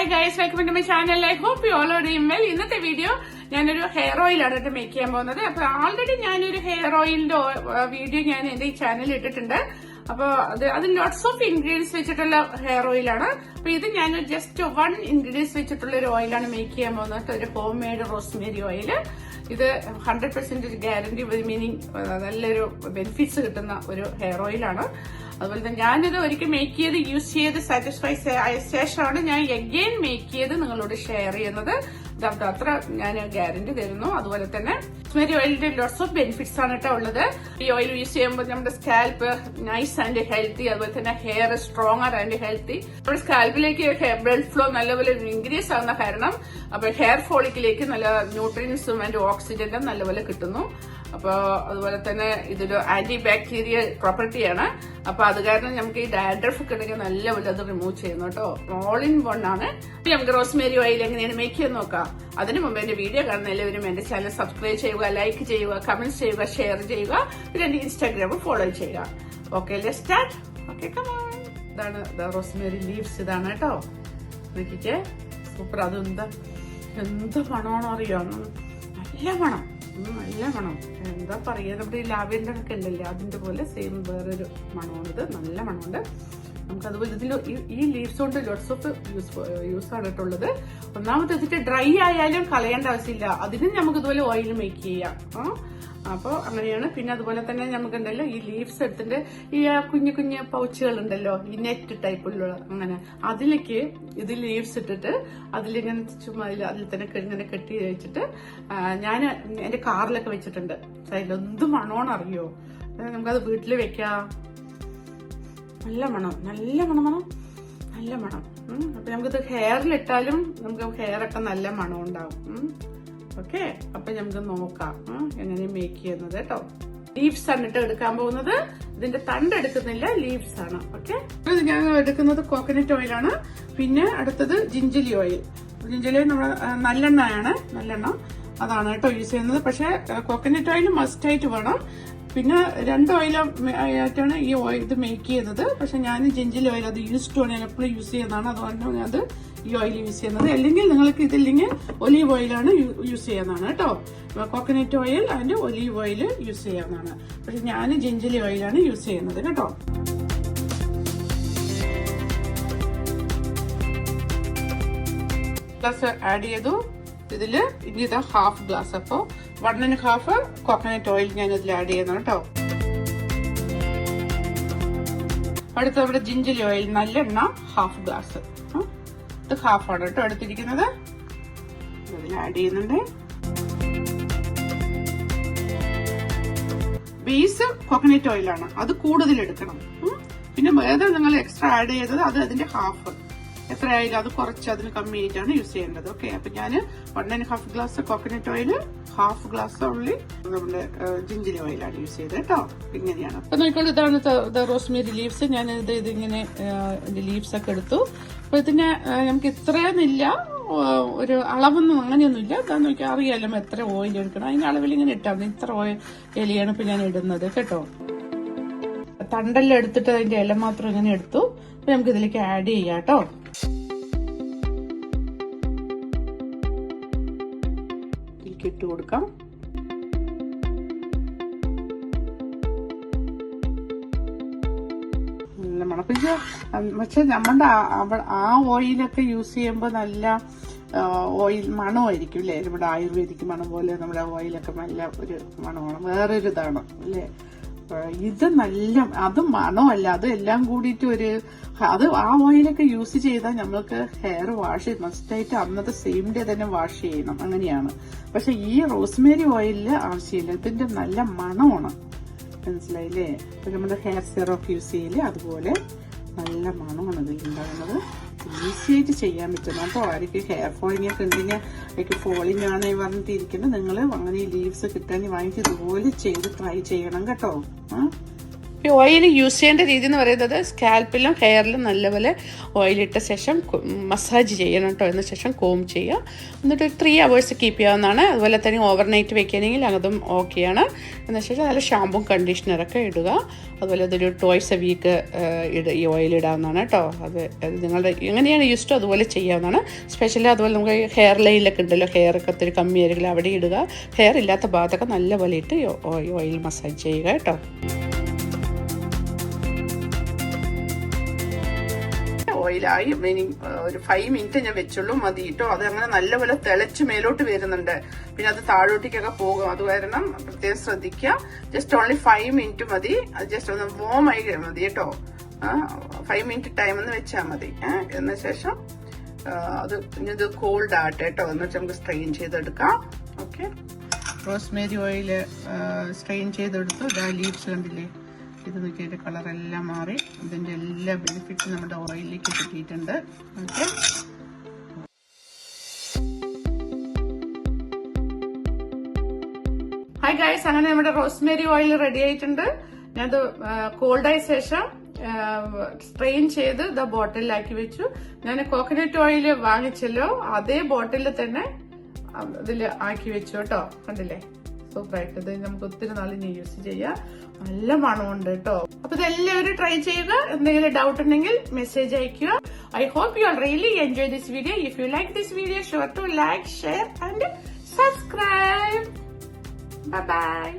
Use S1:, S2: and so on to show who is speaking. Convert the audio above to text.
S1: Hi guys, welcome to my channel. I hope you all are doing well. ഇന്നത്തെ video ഞാനൊരു hair ഓയിലാണ് make ചെയ്യാൻ പോകുന്നത്. അപ്പൊ ആൾറെഡി ഞാനൊരു ഹെയർ ഓയിലിന്റെ വീഡിയോ ഞാൻ എന്റെ ഈ ചാനലിൽ ഇട്ടിട്ടുണ്ട്. അപ്പൊ അത് ലോട്ട്സ് ഓഫ് ഇൻഗ്രീഡിയൻസ് വെച്ചിട്ടുള്ള ഹെയർ ഓയിലാണ്. അപ്പൊ ഇത് ഞാൻ ജസ്റ്റ് 1 ഇൻഗ്രീഡിയൻസ് വെച്ചിട്ടുള്ള ഒരു ഓയിലാണ് മേക്ക് ചെയ്യാൻ പോകുന്നത്. ഒരു ഹോം മെയ്ഡ് റോസ്മേരി ഓയിൽ. ഇത് 100% ഗ്യാരണ്ടി, മീനിങ് നല്ലൊരു ബെനിഫിറ്റ്സ് കിട്ടുന്ന ഒരു ഹെയർ ഓയിലാണ്. അതുപോലെ തന്നെ ഞാനിത് ഒരിക്കൽ മേക്ക് ചെയ്ത് യൂസ് ചെയ്ത് സാറ്റിസ്ഫൈ ആയ ശേഷമാണ് ഞാൻ അഗെയിൻ മേക്ക് ചെയ്ത് നിങ്ങളോട് ഷെയർ ചെയ്യുന്നത്. അത്ര ഞാൻ ഗ്യാരണ്ടി തരുന്നു. അതുപോലെ തന്നെ റോസ്മേരി ഓയിലിന്റെ ലോട്ട്സ് ഓഫ് ബെനിഫിറ്റ്സ് ആണ് കേട്ടോ ഉള്ളത്. ഈ ഓയിൽ യൂസ് ചെയ്യുമ്പോൾ നമ്മുടെ സ്കാൽപ്പ് നൈസ് ആൻഡ് ഹെൽത്തി, അതുപോലെ തന്നെ ഹെയർ സ്ട്രോങ്ങർ ആൻഡ് ഹെൽത്തി. നമ്മുടെ സ്കാൽപ്പിലേക്ക് ബ്ലഡ് ഫ്ലോ നല്ലപോലെ ഇൻക്രീസ് ആകുന്ന കാരണം അപ്പൊ ഹെയർ ഫോളിക്കിലേക്ക് നല്ല ന്യൂട്രിയൻസും ആൻഡ് ഓക്സിജനും നല്ലപോലെ കിട്ടുന്നു. അപ്പൊ അതുപോലെ തന്നെ ഇതൊരു ആന്റി ബാക്ടീരിയൽ പ്രോപ്പർട്ടിയാണ്. അപ്പൊ അത് കാരണം നമുക്ക് ഈ ഡാൻഡ്രഫ് ഒക്കെ ഉണ്ടെങ്കിൽ നല്ലപോലെ അത് റിമൂവ് ചെയ്യുന്നു കേട്ടോ. ഓൾ ഇൻ വൺ ആണ്. നമുക്ക് റോസ്മേരി ഓയിൽ എങ്ങനെയാണ് മേക്ക് ചെയ്യാൻ നോക്കാം. അതിനു മുമ്പ് എന്റെ വീഡിയോ കാണുന്ന എല്ലാവരും എന്റെ ചാനൽ സബ്സ്ക്രൈബ് ചെയ്യുക, ലൈക്ക് ചെയ്യുക, കമന്റ് ചെയ്യുക, ഷെയർ ചെയ്യുക, പിന്നെ എന്റെ ഇൻസ്റ്റാഗ്രാം ഫോളോ ചെയ്യുക. Okay, let's start. Okay, come on. ഇതാണ് റോസ്മേരി ലീവ്സ്. ഇതാണ് കേട്ടോ. നോക്കിക്കേ, സൂപ്പർ. അതെന്താ എന്ത് മണമാണോ അറിയാം. നല്ല മണം, നല്ല മണം. എന്താ പറയാ, നമ്മുടെ ഈ ലാവെൻഡർ ഒക്കെ ഉണ്ടല്ലേ, അതിന്റെ പോലെ സെയിം വേറൊരു മണമാണിത്. നല്ല മണമുണ്ട്. നമുക്ക് അതുപോലെ ഇതിൽ ഈ ലീവ്സ് കൊണ്ട് ലോട്ട്സ് ഓഫ് യൂസ് ആണ് കേട്ടുള്ളത്. ഒന്നാമത്തെ വെച്ചിട്ട് ഡ്രൈ ആയാലും കളയേണ്ട ആവശ്യമില്ല. അതിനും നമുക്ക് ഇതുപോലെ ഓയിൽ മേക്ക് ചെയ്യാം. അപ്പൊ അങ്ങനെയാണ്. പിന്നെ അതുപോലെ തന്നെ നമുക്കുണ്ടല്ലോ ഈ ലീവ്സ് എടുത്തിട്ട് ഈ കുഞ്ഞു കുഞ്ഞു പൗച്ചുകൾ ഉണ്ടല്ലോ, ഈ നെറ്റ് ടൈപ്പുള്ള, അങ്ങനെ അതിലേക്ക് ഇത് ലീവ്സ് ഇട്ടിട്ട് അതിലിങ്ങനെ ചുമ്മാ അതിൽ തന്നെ ഇങ്ങനെ കെട്ടി വെച്ചിട്ട് ഞാൻ എന്റെ കാറിലൊക്കെ വെച്ചിട്ടുണ്ട്. എന്ത് മണോന്ന് അറിയോ. നമുക്കത് വീട്ടിൽ വെക്കാം. നല്ല മണം, നല്ല മണം, നല്ല മണം. അപ്പൊ നമുക്കിത് ഹെയറിലിട്ടാലും നമുക്ക് ഹെയറൊക്കെ നല്ല മണം ഉണ്ടാവും. ഓക്കെ, അപ്പൊ നമുക്ക് നോക്കാം എങ്ങനെ മേക്ക് ചെയ്യുന്നത് കേട്ടോ. ലീവ്സ് ആണ് കേട്ടോ എടുക്കാൻ പോകുന്നത്. ഇതിന്റെ തണ്ട് എടുക്കുന്നില്ല, ലീവ്സ് ആണ്. ഓക്കെ, ഞാൻ എടുക്കുന്നത് കോക്കനട്ട് ഓയിലാണ്. പിന്നെ അടുത്തത് ജിഞ്ചലി ഓയിൽ. ജിഞ്ചലി ഓയിൽ നമ്മുടെ നല്ലെണ്ണയാണ്, നല്ലെണ്ണ അതാണ് കേട്ടോ യൂസ് ചെയ്യുന്നത്. പക്ഷെ കോക്കനട്ട് ഓയിൽ മസ്റ്റ് ആയിട്ട് വേണം. പിന്നെ 2 ഓയിൽ ആയിട്ടാണ് ഈ ഓയിൽ ഇത് മേക്ക് ചെയ്യുന്നത്. പക്ഷെ ഞാൻ ജിഞ്ചലി ഓയിൽ അത് യൂസ്ഡ് ആണ്, ഞാൻ എപ്പോഴും യൂസ് ചെയ്യുന്നതാണ്. അതുകൊണ്ടാണ് ഞാൻ അത് ഈ ഓയിൽ യൂസ് ചെയ്യുന്നത്. അല്ലെങ്കിൽ നിങ്ങൾക്ക് ഇതില്ലെങ്കിൽ ഒലീവ് ഓയിലാണ് യൂസ് ചെയ്യാവുന്നതാണ് കേട്ടോ. Coconut oil and olive oil use ചെയ്യാവുന്നതാണ്. പക്ഷെ ഞാൻ ജിഞ്ചലി ഓയിലാണ് യൂസ് ചെയ്യുന്നത് കേട്ടോ. ഗ്ലാസ് ആഡ് ചെയ്തു. ഇതില് ഇനി ഇതാ ഹാഫ് ഗ്ലാസ്. അപ്പൊ 1.5 കോക്കനട്ട് ഓയിൽ ഞാൻ ഇതിൽ ആഡ് ചെയ്യുന്നു കേട്ടോ. അടുത്ത നമ്മുടെ ജിഞ്ചലി ഓയിൽ, നല്ലെണ്ണ ഹാഫ് ഗ്ലാസ്. ഇത് ഹാഫാണ് കേട്ടോ എടുത്തിരിക്കുന്നത്. ഇതിൽ ആഡ് ചെയ്യുന്നുണ്ട്. ബേസ് കോക്കനട്ട് ഓയിലാണ്, അത് കൂടുതൽ എടുക്കണം. പിന്നെ വേറെ നിങ്ങൾ എക്സ്ട്രാ ആഡ് ചെയ്തത് അത് അതിന്റെ ഹാഫ്. എത്ര ആയാലും അത് കുറച്ച് അതിന് കമ്മിയായിട്ടാണ് യൂസ് ചെയ്യേണ്ടത്. ഓക്കെ, അപ്പൊ ഞാൻ 1.5 glass coconut oil, half glass ഉള്ളി നമ്മുടെ ജിഞ്ചലി ഓയിലാണ് യൂസ് ചെയ്തത് കേട്ടോ. ഇങ്ങനെയാണ്. അപ്പൊ നോക്കിക്കോളൂ, ഇതാണ് റോസ്മേരി ലീവ്സ്. ഞാൻ ഇതിങ്ങനെ ലീവ്സ് ഒക്കെ എടുത്തു. അപ്പൊ ഇതിന് നമുക്ക് ഇത്രയൊന്നുമില്ല, ഒരു അളവൊന്നും അങ്ങനെയൊന്നുമില്ല. അതാ നോക്കിയാൽ അറിയാലോ എത്ര ഓയിൽ എടുക്കണം. അതിന്റെ അളവിൽ ഇങ്ങനെ ഇട്ടാൽ മതി. ഇത്ര ഇലയാണ് ഇപ്പൊ ഞാൻ ഇടുന്നത് കേട്ടോ. തണ്ടെല്ലാം എടുത്തിട്ട് അതിന്റെ ഇല മാത്രം ഇങ്ങനെ എടുത്തു. അപ്പൊ നമുക്ക് ഇതിലേക്ക് ആഡ് ചെയ്യാം കേട്ടോ. ഇതിലേക്ക് ഇട്ട് കൊടുക്കാം. നല്ല മണപ്പിച്ച. പക്ഷെ നമ്മുടെ ആ ഓയിലൊക്കെ യൂസ് ചെയ്യുമ്പോൾ നല്ല ഓയിൽ മണമായിരിക്കും അല്ലേ. നമ്മുടെ ആയുർവേദിക് മണം പോലെ നമ്മുടെ ഓയിലൊക്കെ നല്ല ഒരു മണമാണ്, വേറൊരു ഇതാണ് അല്ലേ. ഇത് നല്ല, അത് മണമല്ല, അത് എല്ലാം കൂടിയിട്ട് അത് ആ ഓയിലൊക്കെ യൂസ് ചെയ്താൽ നമ്മൾക്ക് ഹെയർ വാഷ് മസ്റ്റായിട്ട് അന്നത്തെ സെയിം ഡേ തന്നെ വാഷ് ചെയ്യണം, അങ്ങനെയാണ്. പക്ഷെ ഈ റോസ്മേരി ഓയിലില് ആവശ്യമില്ല. ഇതിന്റെ നല്ല മണമാണ്, മനസ്സിലായില്ലേ. അപ്പൊ നമ്മുടെ ഹെയർ സെറം യൂസ് ചെയ്യില്ലേ, അതുപോലെ നല്ല മണമാണ് ഇത് ഉണ്ടാകുന്നത്. ഈസി ആയിട്ട് ചെയ്യാൻ പറ്റും കേട്ടോ. ആർക്ക് ഹെയർ ഫോളിംഗ് ഒക്കെ ഉണ്ടെങ്കിൽ എനിക്ക് ഫോളിംഗ് ആണ് പറഞ്ഞിട്ടിരിക്കുന്നത്, നിങ്ങൾ അങ്ങനെ ലീവ്സ് കിട്ടാൻ വാങ്ങിച്ച് ഇതുപോലെ ചെയ്ത് ട്രൈ ചെയ്യണം കേട്ടോ. ഈ ഓയിൽ യൂസ് ചെയ്യേണ്ട രീതി എന്ന് പറയുന്നത് സ്കാൽപ്പിലും ഹെയറിലും നല്ലപോലെ ഓയിലിട്ട ശേഷം മസാജ് ചെയ്യണം കേട്ടോ. അതിന് ശേഷം കോം ചെയ്യുക. എന്നിട്ട് ഒരു 3 hours കീപ്പ് ചെയ്യാവുന്നതാണ്. അതുപോലെ തന്നെ ഓവർനൈറ്റ് വെക്കുകയാണെങ്കിൽ അതും ഓക്കെയാണ്. എന്നു ശേഷം നല്ല ഷാമ്പും കണ്ടീഷണറൊക്കെ ഇടുക. അതുപോലെ അതൊരു 2 വീക്ക് ഈ ഓയിൽ ഇടാവുന്നതാണ് കേട്ടോ. അത് നിങ്ങളുടെ എങ്ങനെയാണ് യൂസ് ടു അതുപോലെ ചെയ്യാവുന്നതാണ്. സ്പെഷ്യലി അതുപോലെ നമുക്ക് ഹെയർ ലൈനിലൊക്കെ ഉണ്ടല്ലോ, ഹെയറൊക്കെ ഒത്തിരി കമ്മിയായിരിക്കില്ല, അവിടെ ഇടുക. ഹെയർ ഇല്ലാത്ത ഭാഗത്തൊക്കെ നല്ലപോലെ ഇട്ട് ഓയിൽ മസാജ് ചെയ്യുക കേട്ടോ. ഓയിലായി ഒരു 5 minutes ഞാൻ വെച്ചുള്ളൂ, മതി കേട്ടോ. അത് അങ്ങനെ നല്ലപോലെ തിളച്ച് മേലോട്ട് വരുന്നുണ്ട്, പിന്നെ അത് താഴോട്ടേക്കൊക്കെ പോകും. അത് കാരണം പ്രത്യേകം ശ്രദ്ധിക്കുക. ജസ്റ്റ് ഓൺലി 5 minutes മതി. അത് ജസ്റ്റ് ഒന്ന് വോം ആയി മതി കേട്ടോ. 5 minutes ടൈം എന്ന് വെച്ചാൽ മതി. എന്ന ശേഷം ഇത് കോൾഡ് ആട്ടെ കേട്ടോ. എന്ന് വെച്ചാൽ നമുക്ക് സ്ട്രെയിൻ ചെയ്തെടുക്കാം. ഓക്കെ, റോസ്മേരി ഓയിൽ സ്ട്രെയിൻ ചെയ്തെടുത്തു. ലീവ്സ് കണ്ടില്ലേ, ഇത് നോക്കിയിട്ട് കളറെല്ലാം മാറി. ഇതിന്റെ എല്ലാ ബെനിഫിറ്റ്സും നമ്മുടെ ഓയിലിലേക്ക് കിട്ടിയിട്ടുണ്ട്. ഓക്കെ, ഹായ് ഗൈസ്, അങ്ങനെ നമ്മുടെ റോസ്മേരി ഓയിൽ റെഡി ആയിട്ടുണ്ട്. ഞാനത് കോൾഡായ ശേഷം സ്ട്രെയിൻ ചെയ്ത് ബോട്ടിലാക്കി വെച്ചു. ഞാൻ കോക്കനട്ട് ഓയിൽ വാങ്ങിച്ചല്ലോ, അതേ ബോട്ടിലിൽ തന്നെ ഇതിൽ ആക്കി വെച്ചു കേട്ടോ. കണ്ടില്ലേ, സൂപ്പറായിട്ട്. ഇത് നമുക്ക് ഒത്തിരി നാളിന് യൂസ് ചെയ്യാം. നല്ല മണമുണ്ട് കേട്ടോ. അപ്പൊ ഇതെല്ലാവരും ട്രൈ ചെയ്യുക. എന്തെങ്കിലും ഡൗട്ട് ഉണ്ടെങ്കിൽ മെസ്സേജ് അയക്കുക. I hope you are really enjoy this video. If you like this video, sure to like, share and subscribe. Bye by.